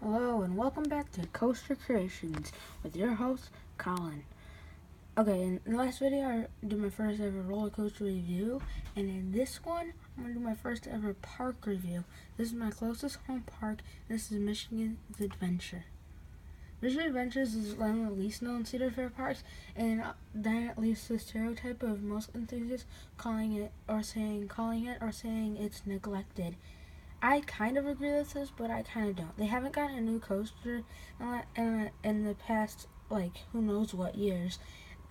Hello and welcome back to Coaster Creations with your host, Colin. Okay, in the last video I did my first ever roller coaster review, and in this one I'm going to do my first ever park review. This is my closest home park. This is Michigan Adventure. Michigan Adventures is one of the least known Cedar Fair parks, and that leads to the stereotype of most enthusiasts calling it or saying it's neglected. I kind of agree with this, but I kind of don't. They haven't gotten a new coaster in the past, who knows what years.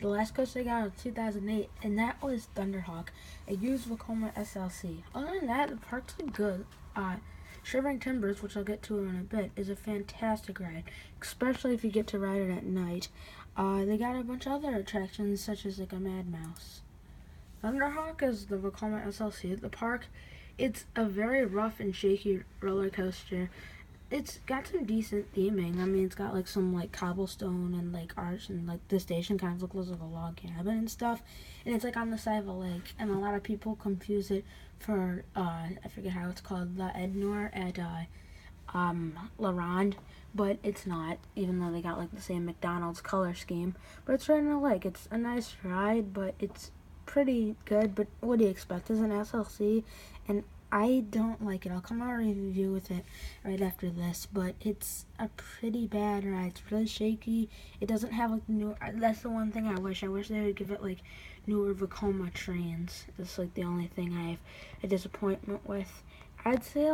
The last coaster they got was 2008, and that was Thunderhawk, a used Vekoma SLC. Other than that, the parks are good. Shivering Timbers, which I'll get to in a bit, is a fantastic ride, especially if you get to ride it at night. They got a bunch of other attractions, such as a Mad Mouse. Thunderhawk is the Vekoma SLC at the park. It's a very rough and shaky roller coaster. It's got some decent theming. I mean, it's got some cobblestone and arch, and the station kind of looks like a log cabin and stuff. And it's on the side of a lake, and a lot of people confuse it for I forget how it's called, the Ednor at La Ronde, but it's not, even though they got the same McDonald's color scheme. But it's right in a lake. It's a nice ride, but it's pretty good. But what do you expect? It's an SLC, and I don't like it. I'll come out and review with it right after this, but it's a pretty bad ride. It's really shaky. It doesn't have the new. That's the one thing I wish. I wish they would give it newer Vekoma trains. That's the only thing I have a disappointment with. I'd say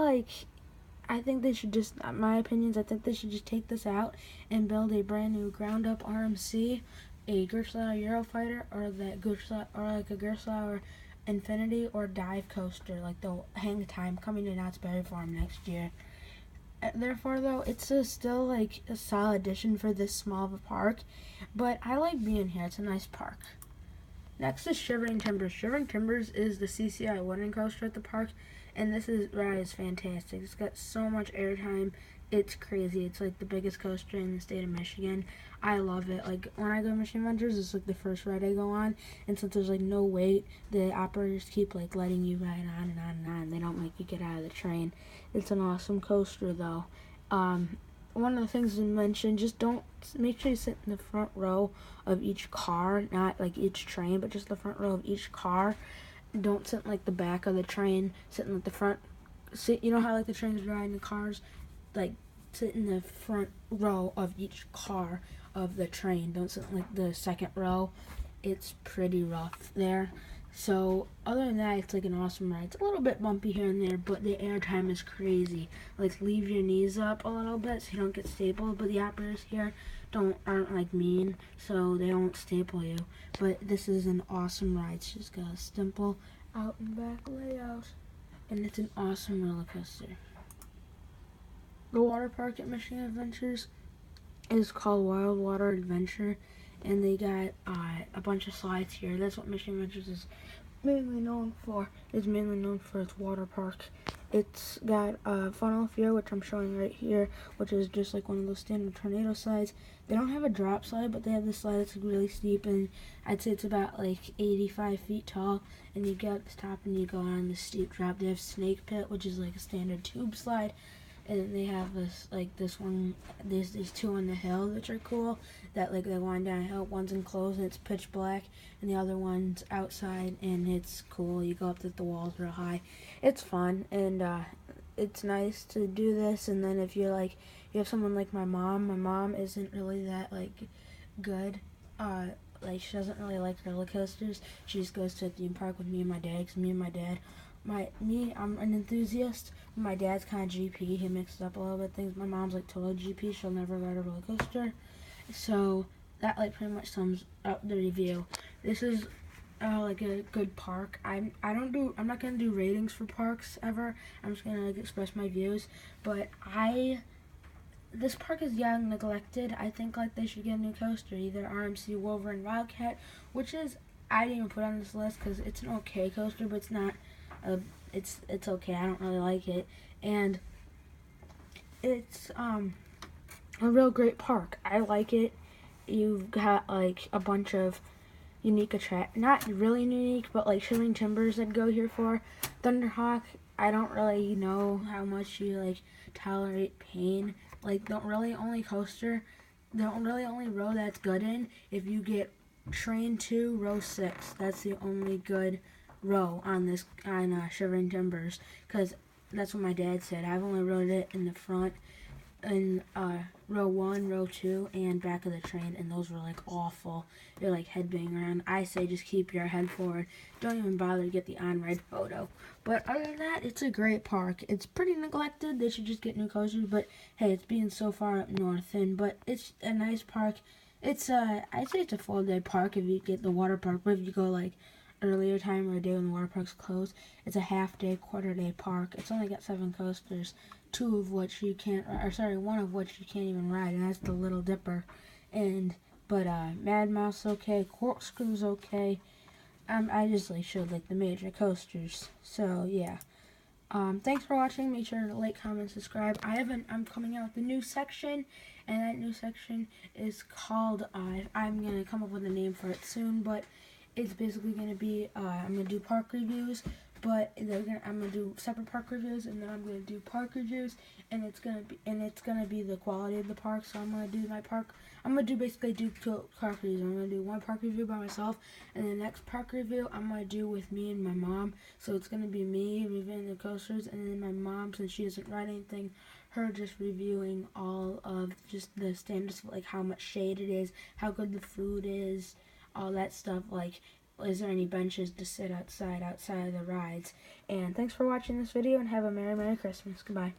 I think they should just, my opinions, I think they should just take this out and build a brand new ground up RMC, a Gerstlauer Eurofighter, or that Gerstlauer, or a Gerstlauer Infinity or Dive Coaster, the Hang Time, coming to Knott's Berry Farm next year. Therefore, though, it's still a solid addition for this small of a park, but I like being here. It's a nice park. Next is Shivering Timbers. Shivering Timbers is the CCI wooden coaster at the park, and this ride is fantastic. It's got so much airtime. It's crazy. It's the biggest coaster in the state of Michigan. I love it. When I go to Michigan Adventures, it's the first ride I go on, and since there's no wait, the operators keep letting you ride on and on and on. They don't make you get out of the train. It's an awesome coaster, though. One of the things to mention, just don't make sure you sit in the front row of each car, not each train, but just the front row of each car. Don't sit in the back of the train. Sit in the front. Sit. You know how the trains ride in the cars, sit in the front row of each car of the train. Don't sit in the second row. It's pretty rough there. So other than that, it's an awesome ride. It's a little bit bumpy here and there, but the airtime is crazy. Leave your knees up a little bit so you don't get stapled. But the operators here aren't mean, so they don't staple you. But this is an awesome ride. It's just got a simple out and back layout, and it's an awesome roller coaster. The water park at Michigan Adventures is called Wild Water Adventure, and they got a bunch of slides here. That's what Michigan Adventures is mainly known for. It's mainly known for its water park. It's got Funnel of Fear, which I'm showing right here, which is just one of those standard tornado slides. They don't have a drop slide, but they have this slide that's really steep, and I'd say it's about 85 feet tall. And you get at the top and you go on the steep drop. They have Snake Pit, which is a standard tube slide. And they have this one, these two on the hill, which are cool, that they wind down a hill. One's enclosed and it's pitch black, and the other one's outside and it's cool. You go up the walls real high. It's fun, and it's nice to do this. And then if you you have someone like my mom isn't really that good. She doesn't really like roller coasters. She just goes to a theme park with me and my dad, because me and my dad, I'm an enthusiast. My dad's kind of GP. He mixes up a little bit of things. My mom's total GP. She'll never ride a roller coaster. So that pretty much sums up the review. This is a good park. I'm not gonna do ratings for parks ever. I'm just gonna express my views. But this park is young, neglected. I think they should get a new coaster, either RMC, Wolverine, Wildcat, which is, I didn't even put on this list because it's an okay coaster, but it's not. It's okay. I don't really like it, and it's a real great park. I like it. You've got a bunch of unique not really unique, but Shivering Timbers I'd go here for. Thunderhawk, I don't really know how much you tolerate pain like the really only row that's good in if you get train 2, row 6. That's the only good row on Shivering Timbers, because that's what my dad said. I've only rode it in the front in row 1, row 2, and back of the train, and those were like awful. They're like head banging around. I say just keep your head forward. Don't even bother to get the on-ride photo. But other than that, it's a great park. It's pretty neglected. They should just get new coasters. But hey, it's being so far up north, but it's a nice park. It's I'd say it's a full-day park if you get the water park. But if you go like earlier time or a day when the water park's closed, it's a half-day, quarter-day park. It's only got 7 coasters. 2 of which you can't, or sorry, 1 of which you can't even ride, and that's the Little Dipper. But Mad Mouse okay, Corkscrew's okay. I just showed the major coasters. So yeah. Thanks for watching. Make sure to like, comment, subscribe. I'm coming out with a new section, and that new section is called, I'm gonna come up with a name for it soon, but it's basically gonna be, I'm gonna do park reviews, but I'm gonna do separate park reviews, and then I'm gonna do park reviews, and it's gonna be the quality of the park. So I'm gonna do basically 2 park reviews. I'm gonna do 1 park review by myself, and the next park review I'm gonna do with me and my mom. So it's gonna be me reviewing the coasters, and then my mom, since she doesn't ride anything, her just reviewing all of just the standards, how much shade it is, how good the food is, all that stuff, is there any benches to sit outside of the rides. And thanks for watching this video, and have a Merry Christmas. Goodbye.